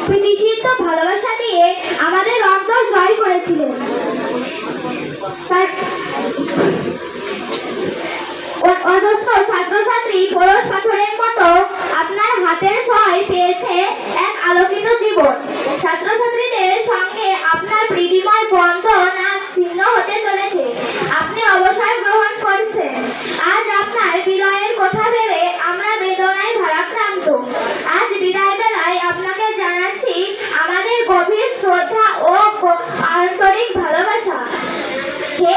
অপ্রতিশিত ভালোবাসা দিয়ে আমাদের অন্তর জয় করেছিলেন। অজস্র ছাত্রছাত্রী পরশ পাথরের মতো আপনার হাতের ছোঁয়ায় পেয়েছে এক আলোকিত জীবন। ছাত্রছাত্রীদের সঙ্গে আপনার প্রীতিময় বন্ধন আজ ছিন্ন হতে চলেছে। আপনি অবসর গ্রহণ করছেন। আজ আপনার বিদায়ের কথা ভেবে আমরা বেদনায় ভারাক্রান্ত। আজ বিদায় বেলায় আপনাকে জানাচ্ছি আমাদের গভীর শ্রদ্ধা ও আন্তরিক ভালোবাসা। হে